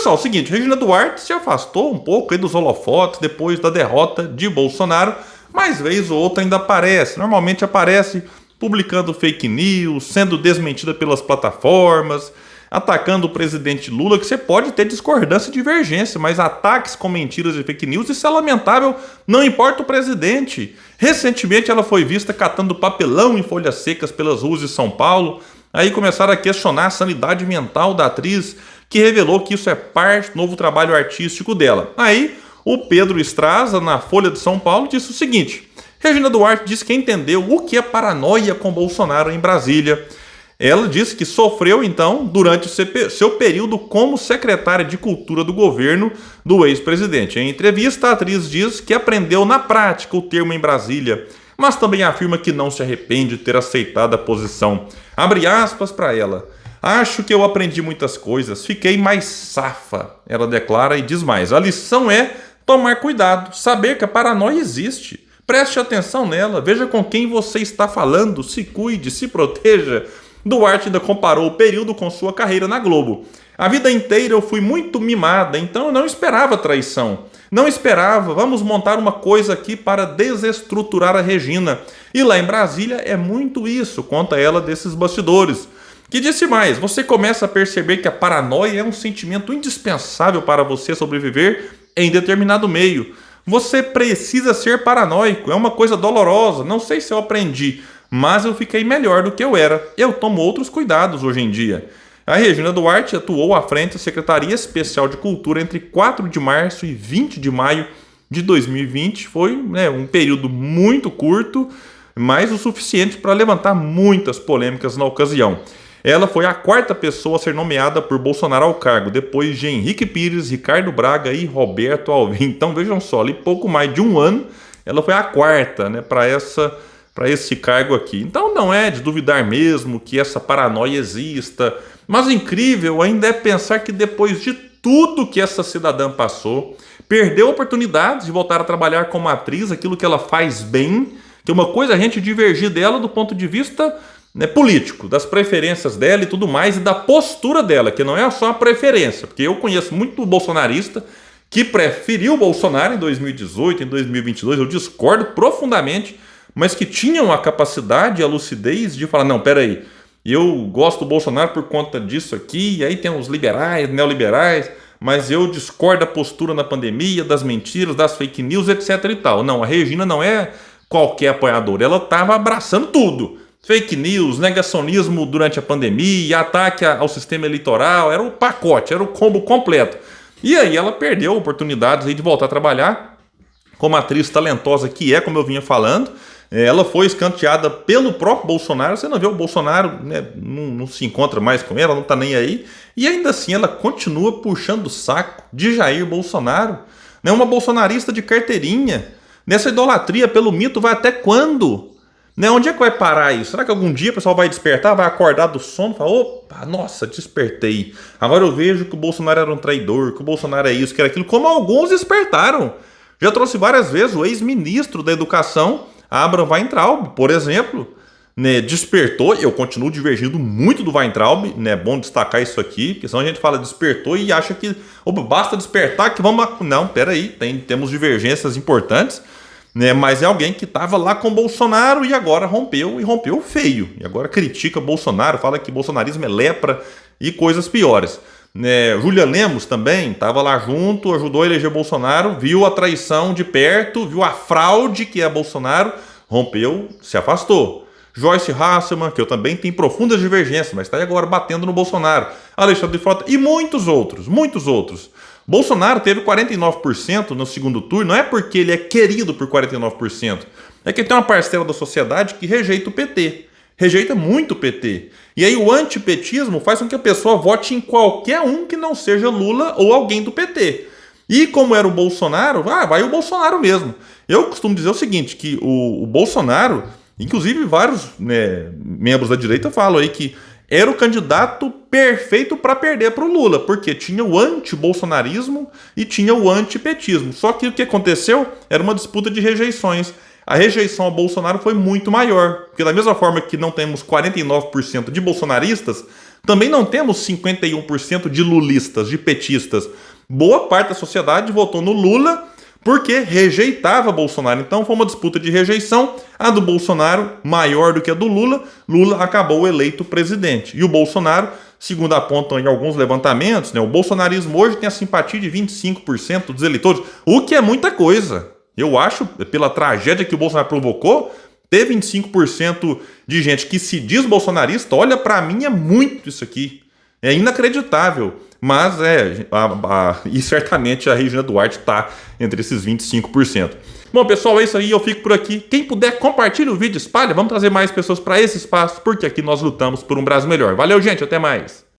pessoal, é o seguinte, Regina Duarte se afastou um pouco aí dos holofotes depois da derrota de Bolsonaro, mas vez ou outra ainda aparece. Normalmente aparece publicando fake news, sendo desmentida pelas plataformas, atacando o presidente Lula, que você pode ter discordância e divergência, mas ataques com mentiras e fake news, isso é lamentável, não importa o presidente. Recentemente ela foi vista catando papelão em folhas secas pelas ruas de São Paulo, aí começaram a questionar a sanidade mental da atriz, que revelou que isso é parte do novo trabalho artístico dela. Aí o Pedro Estraza, na Folha de São Paulo, disse o seguinte: Regina Duarte disse que entendeu o que é paranoia com Bolsonaro em Brasília. Ela disse que sofreu, então, durante o seu período como secretária de Cultura do governo do ex-presidente. Em entrevista, a atriz diz que aprendeu na prática o termo em Brasília, mas também afirma que não se arrepende de ter aceitado a posição. Abre aspas para ela. Acho que eu aprendi muitas coisas, fiquei mais safa, ela declara e diz mais. A lição é tomar cuidado, saber que a paranoia existe. Preste atenção nela, veja com quem você está falando, se cuide, se proteja. Duarte ainda comparou o período com sua carreira na Globo. A vida inteira eu fui muito mimada, então eu não esperava traição. Não esperava, vamos montar uma coisa aqui para desestruturar a Regina. E lá em Brasília é muito isso, conta ela desses bastidores. Que disse mais, você começa a perceber que a paranoia é um sentimento indispensável para você sobreviver em determinado meio. Você precisa ser paranoico, é uma coisa dolorosa, não sei se eu aprendi, mas eu fiquei melhor do que eu era. Eu tomo outros cuidados hoje em dia. A Regina Duarte atuou à frente da Secretaria Especial de Cultura entre 4 de março e 20 de maio de 2020. Foi um período muito curto, mas o suficiente para levantar muitas polêmicas na ocasião. Ela foi a 4ª pessoa a ser nomeada por Bolsonaro ao cargo, depois de Henrique Pires, Ricardo Braga e Roberto Alvim. Então vejam só, ali pouco mais de um ano, ela foi a 4ª para esse cargo aqui. Então não é de duvidar mesmo que essa paranoia exista, mas incrível ainda é pensar que depois de tudo que essa cidadã passou, perdeu a oportunidade de voltar a trabalhar como atriz, aquilo que ela faz bem, que é uma coisa a gente divergir dela do ponto de vista político, das preferências dela e tudo mais, e da postura dela, que não é só a preferência, porque eu conheço muito bolsonarista que preferiu o Bolsonaro em 2018, em 2022, eu discordo profundamente, mas que tinham a capacidade e a lucidez de falar, não, peraí, eu gosto do Bolsonaro por conta disso aqui, e aí tem os liberais, neoliberais, mas eu discordo da postura na pandemia, das mentiras, das fake news, etc e tal. Não, a Regina não é qualquer apoiadora, ela estava abraçando tudo. Fake news, negacionismo durante a pandemia, ataque ao sistema eleitoral, era o pacote, era o combo completo. E aí ela perdeu oportunidades aí de voltar a trabalhar como atriz talentosa que é, como eu vinha falando. Ela foi escanteada pelo próprio Bolsonaro, você não vê o Bolsonaro, não se encontra mais com ela, não está nem aí. E ainda assim ela continua puxando o saco de Jair Bolsonaro. Uma bolsonarista de carteirinha. Nessa idolatria pelo mito vai até quando? Onde é que vai parar isso? Será que algum dia o pessoal vai despertar, vai acordar do sono e falar, opa, nossa, despertei. Agora eu vejo que o Bolsonaro era um traidor, que o Bolsonaro é isso, que era aquilo, como alguns despertaram. Já trouxe várias vezes o ex-ministro da Educação, Abraham Weintraub, por exemplo, despertou. Eu continuo divergindo muito do Weintraub, é bom destacar isso aqui, porque senão a gente fala despertou e acha que basta despertar que vamos... Não, peraí, temos divergências importantes. Mas é alguém que estava lá com Bolsonaro e agora rompeu, e rompeu feio. E agora critica Bolsonaro, fala que bolsonarismo é lepra e coisas piores. Júlia Lemos também estava lá junto, ajudou a eleger Bolsonaro, viu a traição de perto, viu a fraude que é Bolsonaro, rompeu, se afastou. Joyce Hasselmann, que eu também tenho profundas divergências, mas está aí agora batendo no Bolsonaro. Alexandre de Frota e muitos outros, muitos outros. Bolsonaro teve 49% no segundo turno, não é porque ele é querido por 49%, é que tem uma parcela da sociedade que rejeita o PT, rejeita muito o PT. E aí o antipetismo faz com que a pessoa vote em qualquer um que não seja Lula ou alguém do PT. E como era o Bolsonaro, vai o Bolsonaro mesmo. Eu costumo dizer o seguinte, que o Bolsonaro, inclusive vários membros da direita falam aí que era o candidato perfeito para perder para o Lula, porque tinha o anti-bolsonarismo e tinha o antipetismo. Só que o que aconteceu era uma disputa de rejeições. A rejeição ao Bolsonaro foi muito maior, porque da mesma forma que não temos 49% de bolsonaristas, Também não temos 51% de lulistas, de petistas. Boa parte da sociedade votou no Lula porque rejeitava Bolsonaro. Então foi uma disputa de rejeição. A do Bolsonaro, maior do que a do Lula. Lula acabou eleito presidente. E o Bolsonaro, segundo apontam em alguns levantamentos, né, o bolsonarismo hoje tem a simpatia de 25% dos eleitores, o que é muita coisa. Eu acho, pela tragédia que o Bolsonaro provocou, ter 25% de gente que se diz bolsonarista, olha, pra mim é muito isso aqui. É inacreditável. Mas e certamente a Regina Duarte está entre esses 25%. Bom, pessoal, é isso aí. Eu fico por aqui. Quem puder, compartilhe o vídeo, espalha. Vamos trazer mais pessoas para esse espaço, porque aqui nós lutamos por um Brasil melhor. Valeu, gente. Até mais.